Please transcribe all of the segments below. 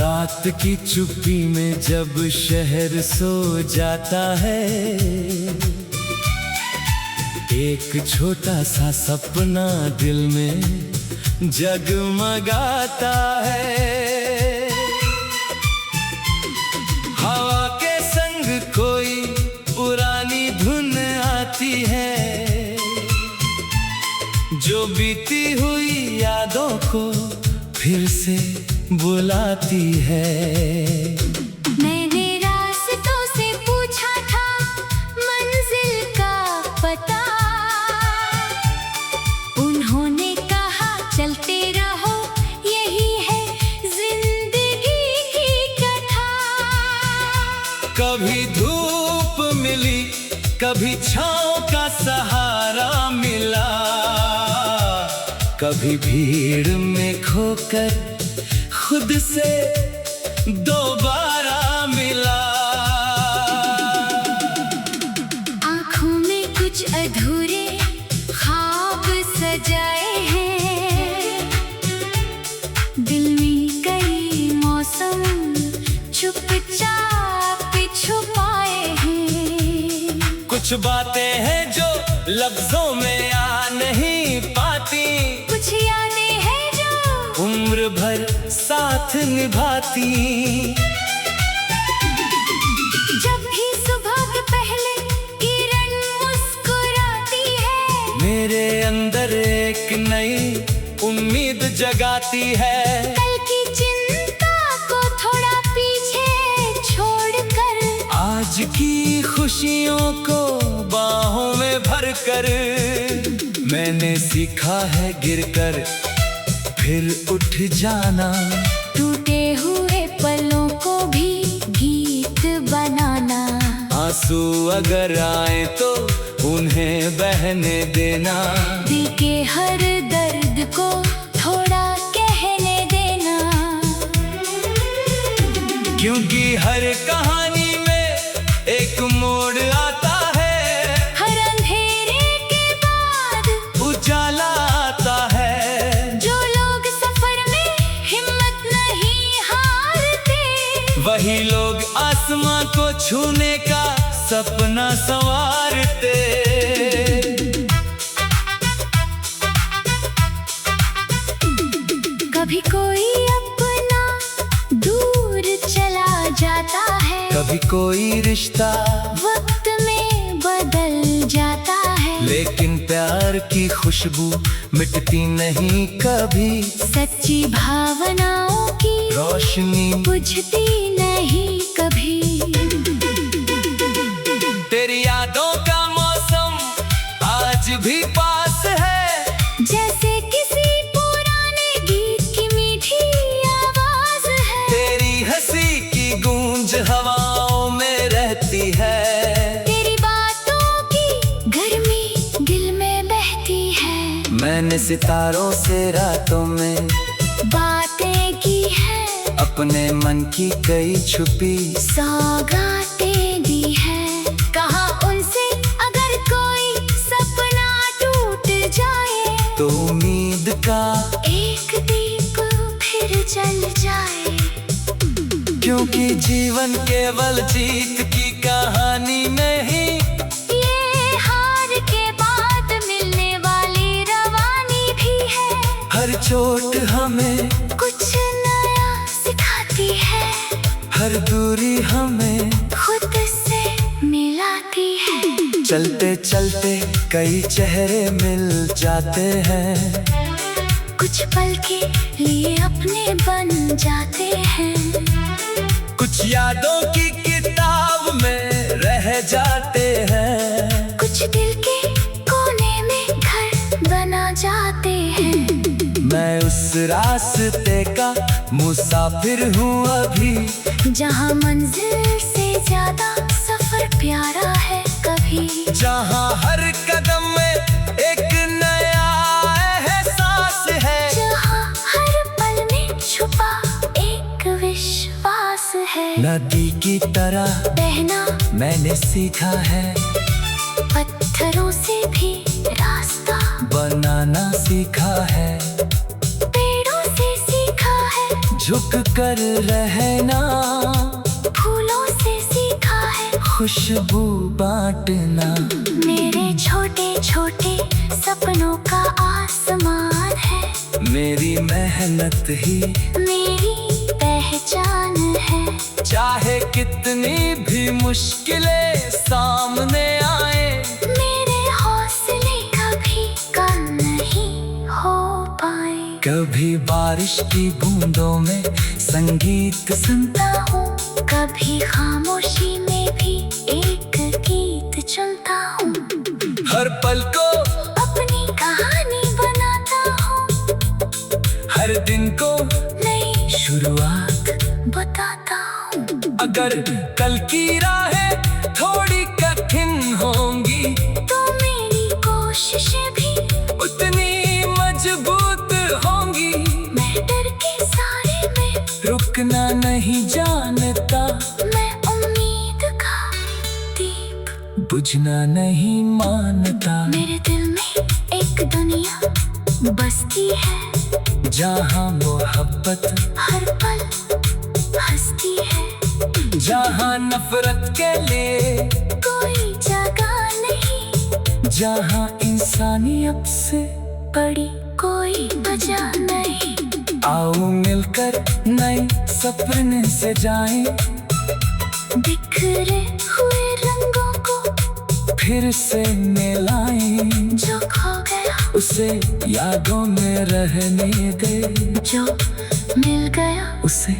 रात की चुप्पी में जब शहर सो जाता है, एक छोटा सा सपना दिल में जगमगाता है। हवा के संग कोई पुरानी धुन आती है, जो बीती हुई यादों को फिर से बुलाती है। मैंने रास्तों से पूछा था मंजिल का पता, उन्होंने कहा चलते रहो, यही है जिंदगी की कथा। कभी धूप मिली, कभी छाँव का सहारा मिला, कभी भीड़ में खोकर खुद से दोबारा मिला। आँखों में कुछ अधूरे ख्वाब सजाए हैं, दिल में कई मौसम चुपचाप छुपाए हैं। कुछ बातें हैं जो लफ्जों में आ नहीं पाती, कुछ यादें हैं जो उम्र भर साथ निभाती। जब भी सुबह के पहले किरण मुस्कुराती है, मेरे अंदर एक नई उम्मीद जगाती है। कल की चिंता को थोड़ा पीछे छोड़कर, आज की खुशियों को बाहों में भरकर, मैंने सीखा है गिरकर फिर उठ जाना, टूटे हुए पलों को भी गीत बनाना। आंसू अगर आए तो उन्हें बहने देना, दिल के हर दर्द को थोड़ा कहने देना। क्योंकि हर कहानी में एक मोड़ आता है, हर अंधेरे के बाद उजाला आता है। जो लोग सफर में हिम्मत नहीं हारते, वही लोग आसमां को छूने का सपना संवारते। कभी कोई अपना दूर चला जाता है, कभी कोई रिश्ता वक्त में बदल जाता है, लेकिन प्यार की खुशबू मिटती नहीं कभी। सच्ची भावनाओं की रोशनी बुझती नहीं कभी। तेरी यादों का मौसम आज भी पास है, जैसे किसी पुराने गीत की मीठी आवाज है। तेरी हंसी की गूंज हवाओं में रहती है, तेरी बातों की गर्मी दिल में बहती है। मैंने सितारों से रातों में बातें की है, अपने मन की कई छुपी सौगातें दी है। कहा उनसे अगर कोई सपना टूट जाए, तो उम्मीद का एक दीप फिर जल जाए। क्योंकि जीवन केवल जीत की कहानी नहीं, ये हार के बाद मिलने वाली रवानी भी है। हर चोट हमें कुछ नया सिखाती है, हर दूरी हमें खुद से मिलाती है। चलते चलते कई चेहरे मिल जाते हैं, कुछ पल के लिए अपने बन जाते हैं, कुछ यादों की किताब में रह जाते हैं, कुछ दिल के कोने में घर बना जाते हैं। मैं उस रास्ते का मुसाफिर हूँ अभी, जहाँ मंजिल से ज्यादा सफर प्यारा है कभी। जहाँ हर कदम में एक नया एहसास है, जहाँ हर पल में छुपा एक विश्वास है। नदी की तरह बहना मैंने सीखा है, पत्थरों से भी रास्ता बनाना सीखा है, पेड़ों से सीखा है, झुक कर रहना, फूलों से सीखा है खुशबू बांटना। मेरे छोटे छोटे सपनों का आसमान है, मेरी मेहनत ही मेरी पहचान है। चाहे कितनी भी मुश्किलें सामने आए, मेरे हौसले कभी कम नहीं हो पाए। कभी बारिश की बूंदों में संगीत सुनता हूँ, कभी खामोशी में भी एक गीत चुनता हूँ। हर पल को अपनी कहानी बनाता हूँ, हर दिन को नई शुरुआत। बताता हूँ। अगर कल की राहें थोड़ी कठिन होंगी, तो मेरी कोशिशें भी उतनी मजबूत होंगी। मैं डर के सारे में रुकना नहीं जानता, मैं उम्मीद का दीप बुझना नहीं मानता। मेरे दिल में एक दुनिया बसती है, जहाँ मोहब्बत हर पल हंसती है। जहाँ नफरत के लिए कोई जगह नहीं, जहाँ इंसानियत से बड़ी कोई वजह नहीं। आओ मिलकर नए सपने से जाएं, बिखरे हुए रंगों को फिर से मिलाएं। जो खो गया उसे यादों में रहने दे, जो मिल गया उसे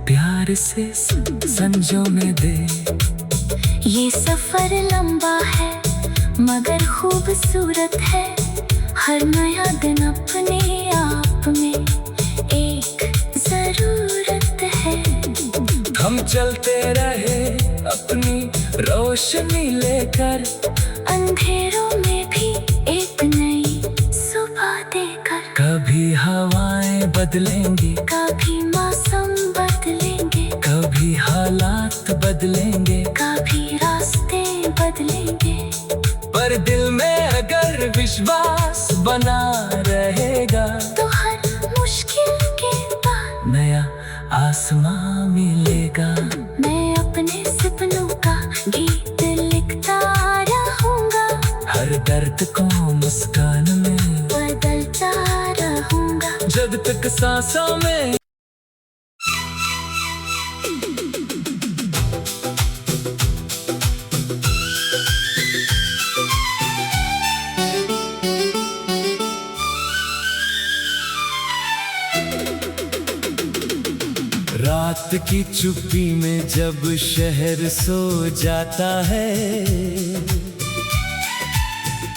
प्यार से संजोने दे। ये सफर लंबा है मगर खूबसूरत है। हर नया दिन अपने आप में एक जरूरत है। हम चलते रहे अपनी रोशनी लेकर, अंधेरों में भी एक नई सुबह देकर। कभी हवाएं बदलेंगी, कभी मौसम बदलेंगे, कभी हालात बदलेंगे, कभी रास्ते बदलेंगे। पर दिल में अगर विश्वास बना रहेगा, तो हर मुश्किल के बाद नया आसमां मिलेगा। मैं अपने सपनों का गीत लिखता रहूंगा, हर दर्द को मुस्कान में बदलता रहूंगा। जब तक सांसों में रात की चुप्पी में जब शहर सो जाता है,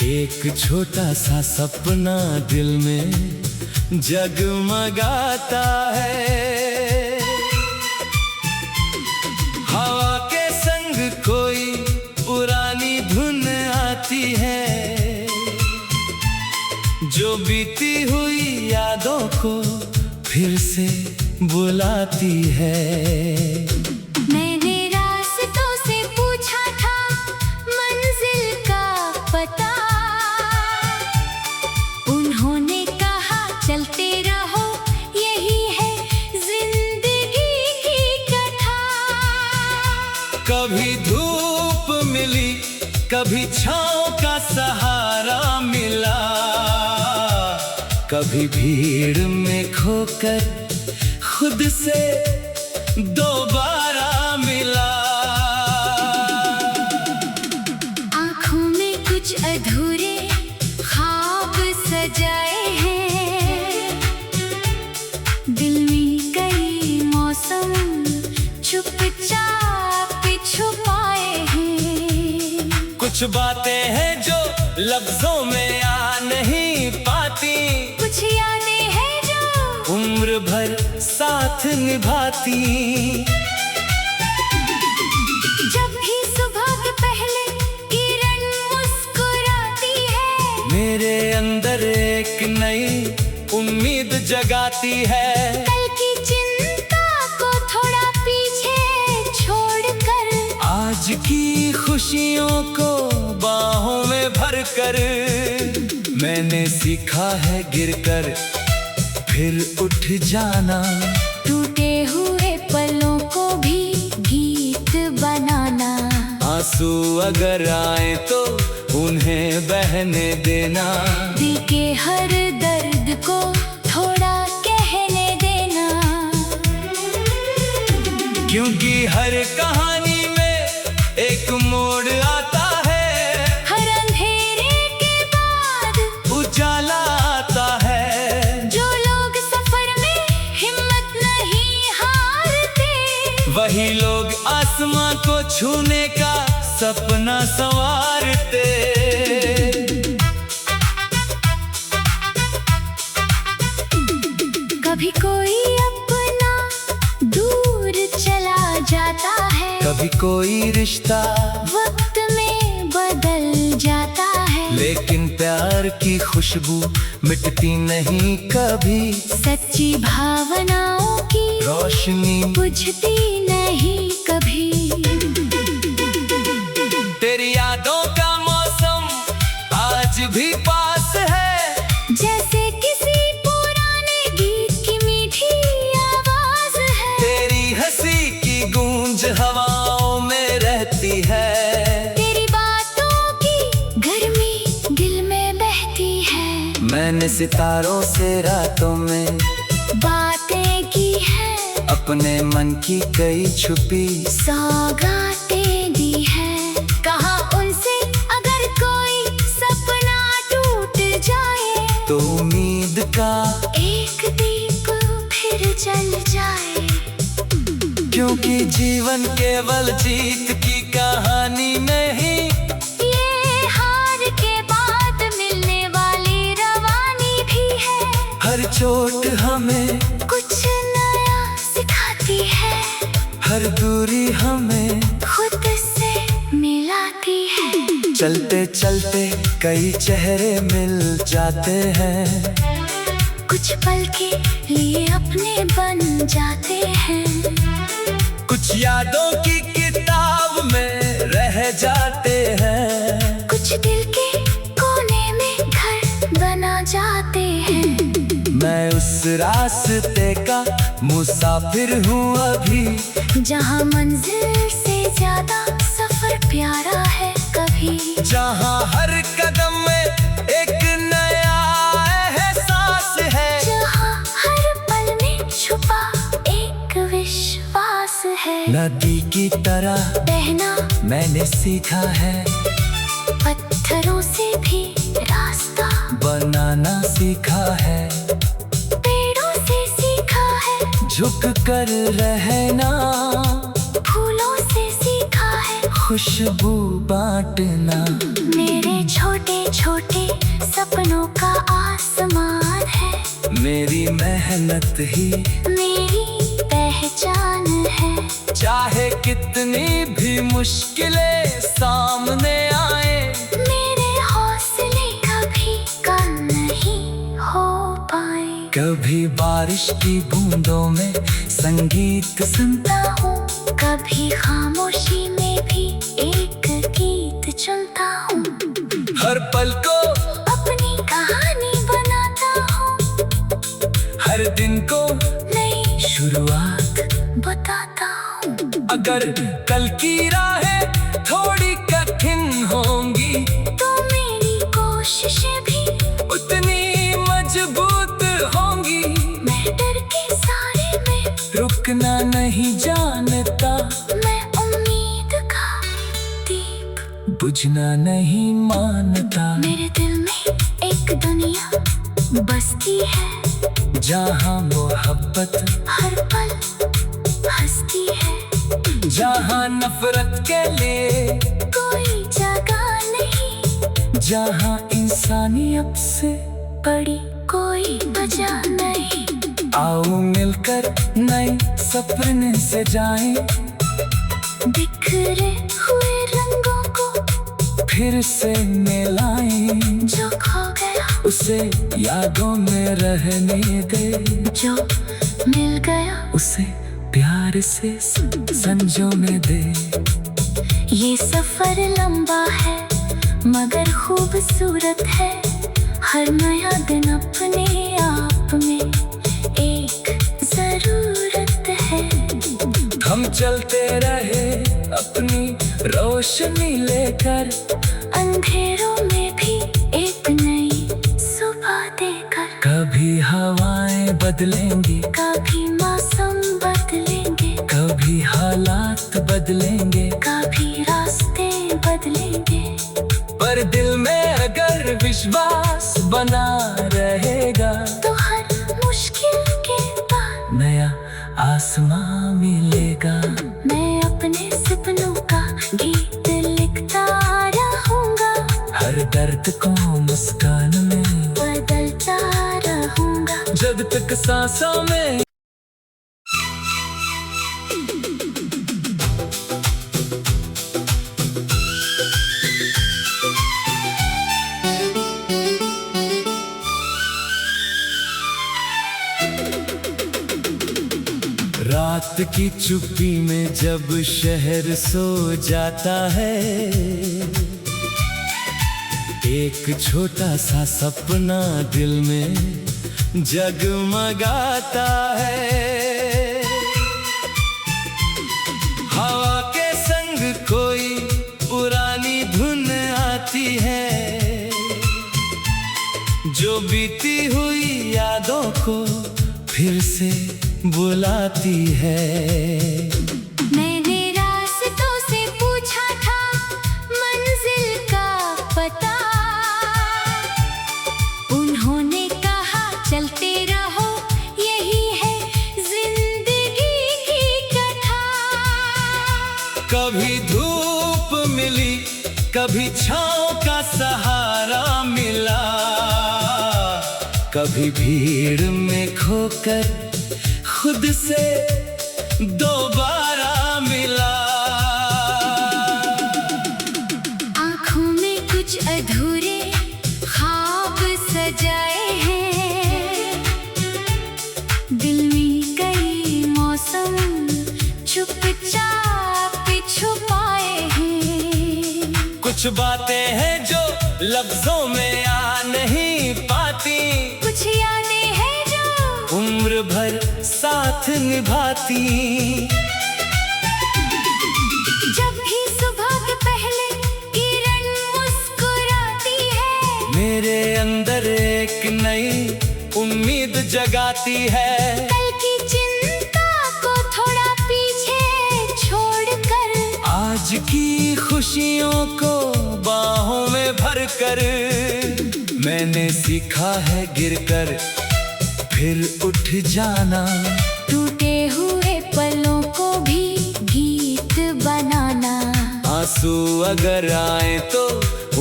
एक छोटा सा सपना दिल में जगमगाता है। हवा के संग कोई पुरानी धुन आती है, जो बीती हुई यादों को फिर से बुलाती है। मैंने रास्तों से पूछा था मंजिल का पता, उन्होंने कहा चलते रहो यही है जिंदगी की कथा। कभी धूप मिली, कभी छाँव का सहारा मिला, कभी भीड़ में खोकर खुद से दोबारा मिला। आँखों में कुछ अधूरे ख्वाब सजाए हैं, दिल में कई मौसम चुपचाप छुपाए हैं। कुछ बातें हैं जो लफ्जों में आ नहीं पाती, कुछ यादें हैं जो उम्र भर साथ निभाती। जब भी सुबह के पहले किरण मुस्कुराती है, मेरे अंदर एक नई उम्मीद जगाती है। कल की चिंता को थोड़ा पीछे छोड़कर, आज की खुशियों को बाहों में भरकर, मैंने सीखा है गिरकर फिर उठ जाना। टूटे आंसू अगर आए तो उन्हें बहने देना। दिल के हर दर्द को थोड़ा कहने देना। क्योंकि हर कहानी में एक मोड़ आता है, हर अंधेरे के बाद उजाला आता है। जो लोग सफर में हिम्मत नहीं हारते, वही लोग आसमां को छूने का सपना संवारते। कभी कोई अपना दूर चला जाता है, कभी कोई रिश्ता वक्त में बदल जाता है। लेकिन प्यार की खुशबू मिटती नहीं कभी, सच्ची भावनाओं की रोशनी बुझती नहीं कभी। तेरी यादों का मौसम आज भी पास है, जैसे किसी पुराने गीत की मीठी आवाज है। तेरी हंसी की गूंज हवाओं में रहती है, तेरी बातों की गर्मी दिल में बहती है। मैंने सितारों से रातों में बातें की है, अपने मन की कई छुपी सौगातें दी है। कहा उनसे अगर कोई सपना टूट जाए, तो उम्मीद का एक दीप फिर जल जाए। क्योंकि जीवन केवल जीत की कहानी नहीं, ये हार के बाद मिलने वाली रवानी भी है। हर चोट हमें कुछ नया सिखाती है, हर दूरी हमें खुद से मिलाती है। चलते चलते कई चेहरे मिल जाते हैं, कुछ पल के लिए अपने बन जाते हैं। कुछ यादों की किताब में रह जाते हैं, कुछ दिल के कोने में घर बना जाते हैं। मैं उस रास्ते का मुसाफिर हूँ अभी, जहाँ मंजिल से ज्यादा सफर प्यारा है कभी। जहाँ हर कदम में एक नया एहसास है, जहाँ हर पल में छुपा एक विश्वास है। नदी की तरह बहना मैंने सीखा है, पत्थरों से भी रास्ता बनाना सीखा है। पेड़ों से सीखा है, झुक कर रहना, फूलों से सीखा है खुशबू बांटना। मेरे छोटे छोटे सपनों का आसमान है, मेरी मेहनत ही मेरी पहचान है। चाहे कितनी भी मुश्किलें सामने आए, मेरे हौसले कभी कम नहीं हो पाए। कभी बारिश की बूंदों में संगीत सुनता हूँ, कभी खामोशी में भी एक गीत चुनता हूँ। हर पल को अपनी कहानी बनाता हूँ, हर दिन को नई शुरुआत। बताता हूँ। अगर कल की राहें थोड़ी कठिन होंगी, तो मेरी कोशिशें भी उतनी मजबूत होंगी। मैं डर के सारे में रुकना नहीं जानता, मैं उम्मीद का दीप बुझना नहीं मानता। मेरे दिल में एक दुनिया बसती है, जहाँ मोहब्बत हर पल हंसती है। जहाँ नफरत के लिए कोई जगह नहीं, जहाँ इंसानियत से बड़ी कोई वजह नहीं। आओ मिलकर नए सपने से जाएं, बिखरे हुए रंगों को फिर से मिलाएं। जो खो गया उसे यादों में रहने दे, जो मिल गया उसे प्यार से संजोने दे। ये सफर लंबा है मगर खूबसूरत है। हर नया दिन अपने आप में एक जरूरत है। हम चलते रहे अपनी रोशनी लेकर, अंधेरों में भी एक नई सुबह देकर। कभी हवाएं बदलेंगी, कभी मौसम बदलेंगे, कभी हालात बदलेंगे, कभी रास्ते बदलेंगे। पर दिल में अगर विश्वास बना रहेगा, तो हर मुश्किल के बाद नया आसमां मिलेगा। मैं अपने सपनों का गीत लिखता रहूंगा, हर दर्द को मुस्कान में बदलता रहूंगा। जब तक सांसों में रात की चुप्पी में जब शहर सो जाता है, एक छोटा सा सपना दिल में जगमगाता है। हवा के संग कोई पुरानी धुन आती है, जो बीती हुई यादों को फिर से बुलाती है। मैंने रास्तों से पूछा था मंजिल का पता, उन्होंने कहा चलते रहो, यही है जिंदगी की कथा। कभी धूप मिली, कभी छाँव का सहारा मिला, कभी भीड़ में खोकर खुद से दोबारा मिला। आँखों में कुछ अधूरे ख्वाब सजाए हैं, दिल में कई मौसम चुपचाप छुपाए हैं। कुछ बातें हैं जो लफ्जों में आ नहीं पाती, कुछ यादें हैं जो उम्र भर साथ निभाती। जब भी सुबह के पहले किरण मुस्कुराती है, मेरे अंदर एक नई उम्मीद जगाती है। कल की चिंता को थोड़ा पीछे छोड़कर, आज की खुशियों को बाहों में भरकर, मैंने सीखा है गिरकर फिर उठ जाना, टूटे हुए पलों को भी गीत बनाना। आंसू अगर आए तो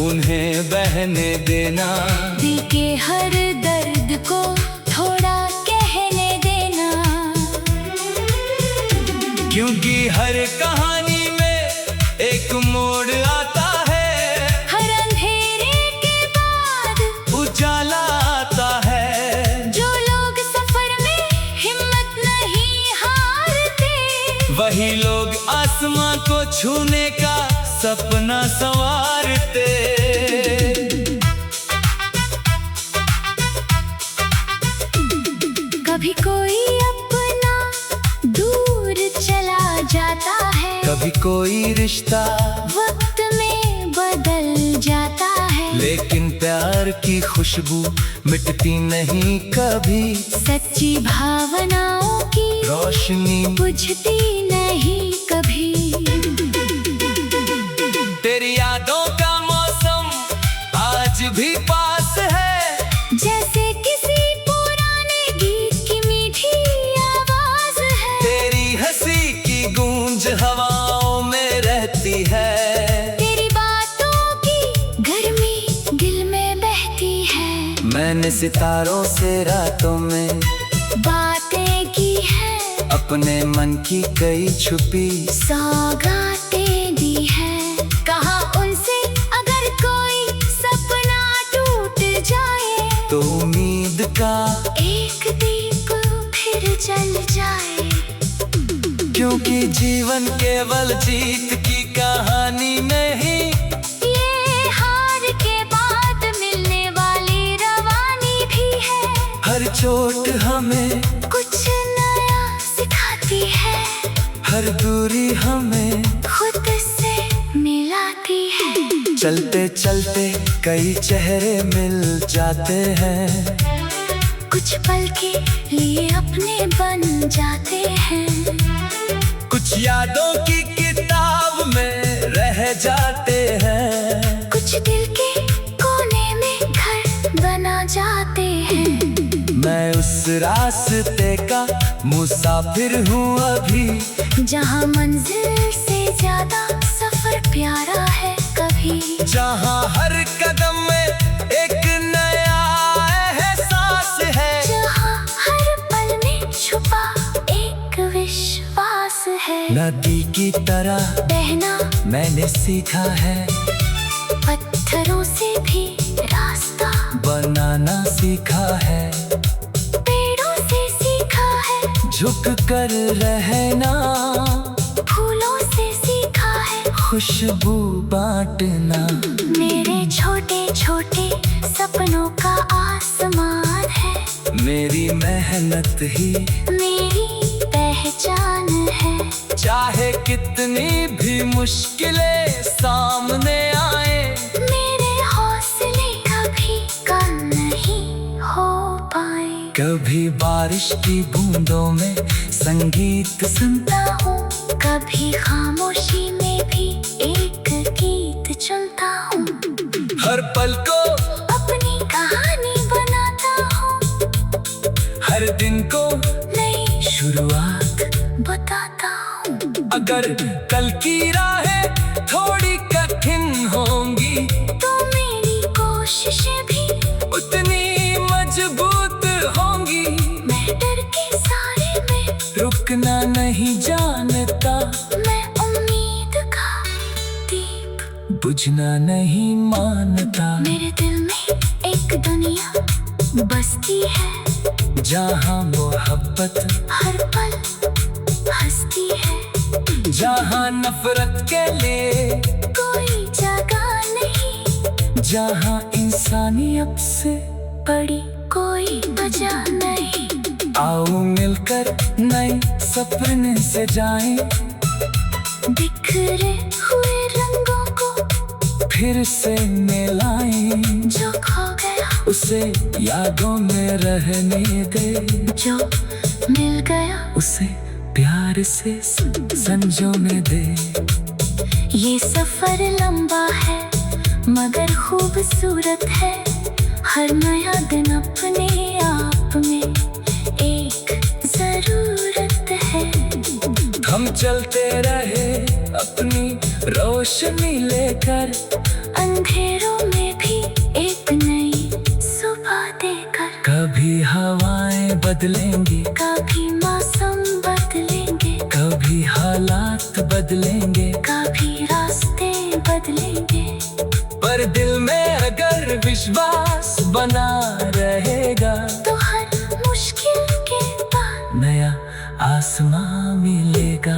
उन्हें बहने देना, दिल के हर दर्द को थोड़ा कहने देना। क्योंकि हर कहानी में एक मोड़ आता है, हर अंधेरे के बाद उजाला आता है। जो लोग सफर में हिम्मत नहीं हारते, वही लोग आसमां को छूने का सपना संवारते। कभी कोई अपना दूर चला जाता है, कभी कोई रिश्ता वक्त में बदल जाता है, लेकिन प्यार की खुशबू मिटती नहीं कभी, सच्ची भावनाओं की रोशनी बुझती नहीं कभी। तेरी यादों का मौसम आज भी पास है, जैसे किसी पुराने गीत की मीठी आवाज है, तेरी हंसी की गूंज हवाओं में रहती है, तेरी बातों की गर्मी दिल में बहती है। मैंने सितारों से रातों में बातें की है, अपने मन की कई छुपी सौगातें दी है। कहा उनसे अगर कोई सपना टूट जाए, तो उम्मीद का एक दीप फिर जल जाए। क्योंकि जीवन केवल जीत की कहानी नहीं, ये हार के बाद मिलने वाली रवानी भी है। हर चोट हमें कुछ नया सिखाती है, हर दूरी हमें खुद चलते चलते कई चेहरे मिल जाते हैं, कुछ पल के लिए अपने बन जाते हैं। कुछ यादों की किताब में रह जाते हैं, कुछ दिल के कोने में घर बना जाते हैं। मैं उस रास्ते का मुसाफिर हूँ अभी, जहाँ मंजिल से ज्यादा सफर प्यारा है कभी। जहाँ हर कदम में एक नया एहसास है, जहाँ हर पल में छुपा एक विश्वास है। नदी की तरह बहना मैंने सीखा है, पत्थरों से भी रास्ता बनाना सीखा है, पेड़ों से सीखा है, झुक कर रहना, फूलों से सीखा है, खुशबू बांटना। मेरे छोटे छोटे सपनों का आसमान है, मेरी मेहनत ही मेरी पहचान है। चाहे कितनी भी मुश्किलें सामने आए, मेरे हौसले कभी कम नहीं हो पाए। कभी बारिश की बूंदों में संगीत सुनता हूँ, कभी खामोशी में भी एक गीत चुनता हूँ। हर पल को अपनी कहानी बनाता हूँ, हर दिन को नई शुरुआत। बताता हूँ। अगर कल की राहें थोड़ी कठिन होंगी, तो मेरी कोशिशें भी उतनी मजबूत होंगी। मैं डर के सारे में रुकना नहीं जानता, मैं उम्मीद का दीप बुझना नहीं मानता। मेरे दिल में एक दुनिया बसती है, जहाँ मोहब्बत हर पल हंसती है। जहाँ नफरत के लिए कोई जगह नहीं, जहाँ इंसानियत से बड़ी कोई वजह नहीं। आओ मिलकर नए सपने से जाएं, बिखरे हुए रंगों को फिर से मिलाएं। जो खो गया उसे यादों में रहने दे, जो मिल गया उसे प्यार से संजोने दे। ये सफर लंबा है मगर खूबसूरत है। हर नया दिन अपने आप में एक जरूरत है। हम चलते रहे अपनी रोशनी लेकर, अंधेरों में भी एक नई सुबह देकर। कभी हवाएं बदलेंगी, कभी मौसम बदलेंगे, कभी हालात बदलेंगे, कभी रास्ते बदलेंगे। पर दिल में अगर विश्वास बना रहेगा, तो हर मुश्किल के बाद नया आसमां मिलेगा।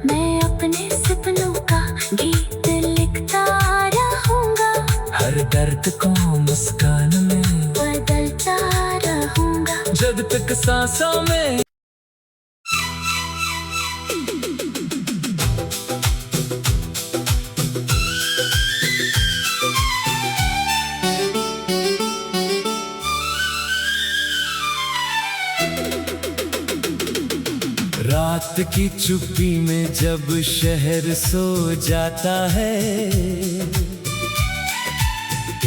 मैं अपने सपनों का गीत लिखता रहूंगा, हर दर्द को मुस्कान में बदलता रहूंगा। जब तक सांसों में रात की चुप्पी में जब शहर सो जाता है,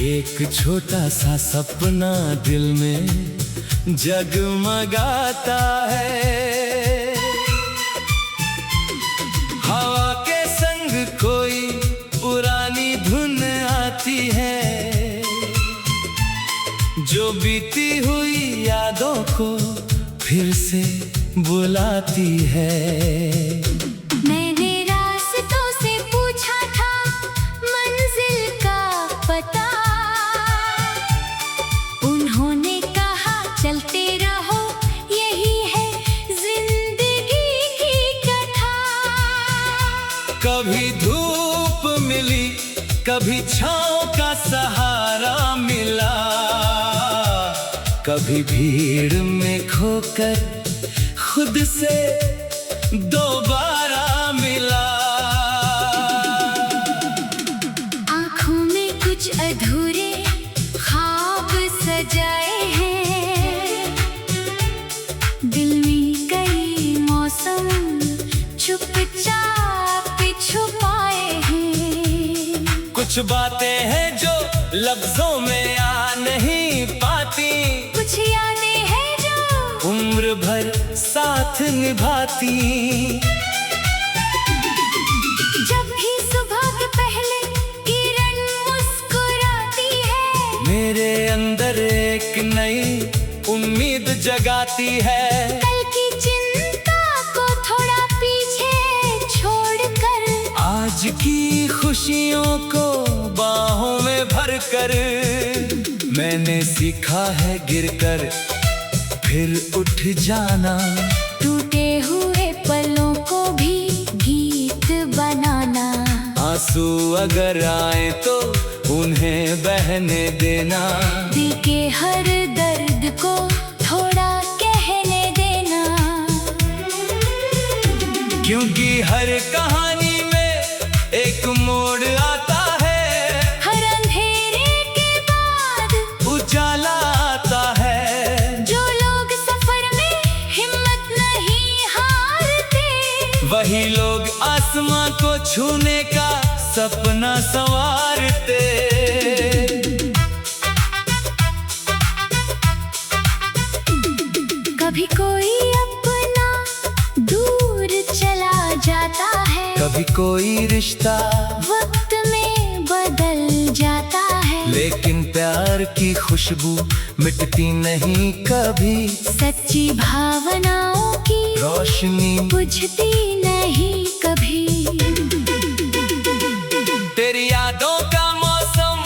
एक छोटा सा सपना दिल में जगमगाता है। हवा के संग कोई पुरानी धुन आती है, जो बीती हुई यादों को फिर से बुलाती है। मैंने रास्तों से पूछा था मंजिल का पता, उन्होंने कहा चलते रहो यही है जिंदगी की कथा। कभी धूप मिली, कभी छाँव का सहारा मिला, कभी भीड़ में खोकर खुद से दोबारा मिला। आँखों में कुछ बातें हैं जो लफ्जों में आ नहीं पाती, कुछ यादें हैं जो उम्र भर साथ निभाती। जब भी सुबह के पहले किरण मुस्कुराती है, मेरे अंदर एक नई उम्मीद जगाती है। कल की चिंता को थोड़ा पीछे छोड़कर आज की खुशियों को बाहों में भरकर मैंने सीखा है गिरकर फिर उठ जाना। टूटे हुए पलों को भी गीत बनाना। आंसू अगर आए तो उन्हें बहने देना। दिल के हर दर्द को थोड़ा कहने देना। क्योंकि हर कहानी में एक मोड़ आता है, हर अंधेरे के बाद उजाला आता है। जो लोग सफर में हिम्मत नहीं हारते, वही लोग आसमां को छूने का सपना संवारते। कभी कोई अपना दूर चला जाता है, कभी कोई रिश्ता वक्त में बदल जाता है, लेकिन प्यार की खुशबू मिटती नहीं कभी। सच्ची भावनाओं की रोशनी बुझती नहीं कभी। तेरी यादों का मौसम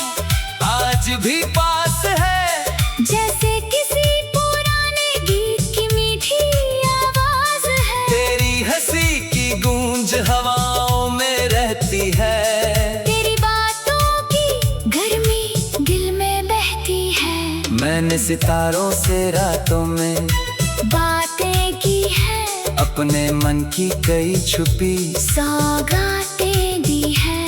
आज भी पास है, जैसे किसी पुराने गीत की मीठी आवाज है। तेरी हंसी की गूंज हवाओं में रहती है। तेरी बातों की गर्मी दिल में बहती है। मैंने सितारों से रातों में बातें की है, अपने मन की कई छुपी सौगातें दी है।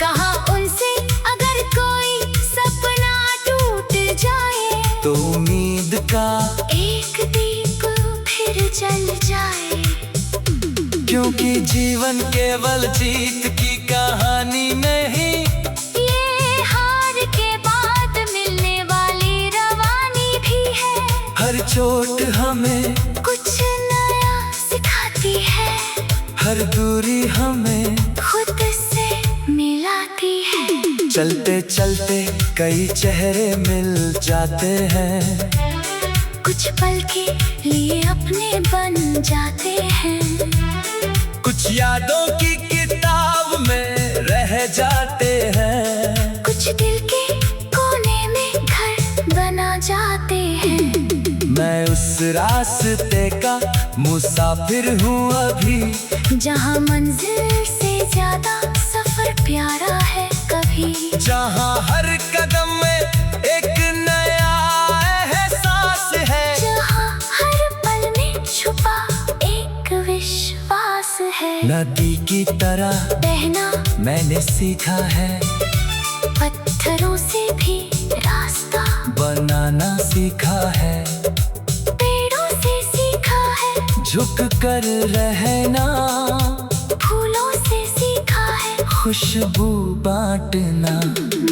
कहा उनसे अगर कोई सपना टूट जाए, तो उम्मीद का एक दीप फिर जल जाए। क्योंकि जीवन केवल जीत की कहानी नहीं, ये हार के बाद मिलने वाली रवानी भी है। हर चोट हमें कुछ नया सिखाती है, हर दूरी हमें खुद से मिलाती है। चलते चलते कई चेहरे मिल जाते हैं, कुछ पल के लिए अपने बन जाते हैं। कुछ यादों की किताब में रह जाते हैं, कुछ दिल के कोने में घर बना जाते हैं। मैं उस रास्ते का मुसाफिर हूँ अभी, जहाँ मंजिल से ज्यादा सफर प्यारा है कभी। जहाँ हर कदम में एक नया एहसास है, जहाँ हर पल में छुपा एक विश्वास है। नदी की तरह बहना मैंने सीखा है, पत्थरों से भी रास्ता बनाना सीखा है। पेड़ों से सीखा है, झुक कर रहना, फूलों से सीखा है खुशबू बांटना।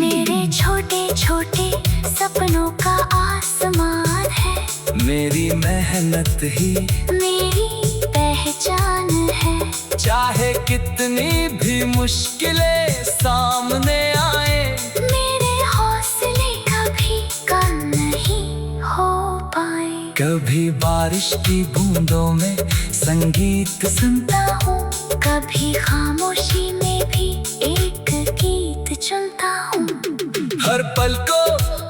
मेरे छोटे छोटे सपनों का आसमान है, मेरी मेहनत ही मेरी पहचान है। चाहे कितनी भी मुश्किलें सामने आए, मेरे हौसले कभी कम नहीं हो पाए। कभी बारिश की बूंदों में संगीत सुनता हूँ, कभी खामोशी में भी एक गीत चुनता हूँ। हर पल को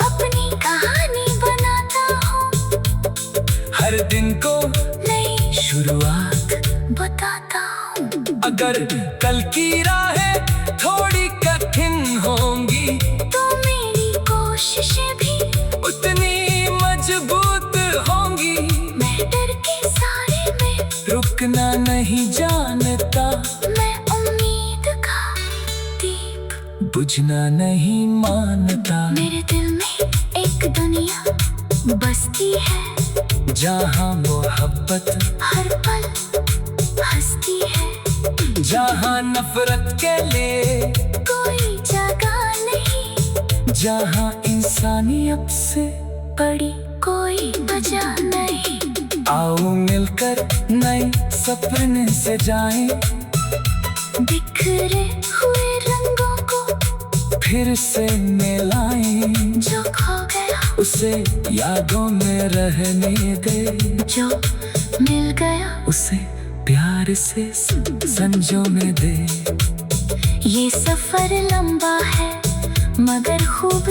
अपनी कहानी बनाता हूँ, हर दिन को नई शुरुआत। बताता हूँ। अगर कल की राहें थोड़ी कठिन होंगी, तो मेरी कोशिशें भी उतनी मजबूत होंगी। मैं डर के सारे में रुकना नहीं जानता, मैं उम्मीद का दीप बुझना नहीं मानता। मेरे दिल में एक दुनिया बसती है, जहाँ मोहब्बत हर पल हंसती है। जहाँ नफरत के लिए कोई जगह जहाँ इंसानियत से बड़ी कोई वजह नहीं। आओ मिलकर नए सपने से जाएं, बिखरे हुए रंगों को फिर से मिलाएं। जो खो गया उसे यादों में रहने दे, जो मिल गया उसे प्यार से संजोने दे। ये सफर लंबा है मगर खूब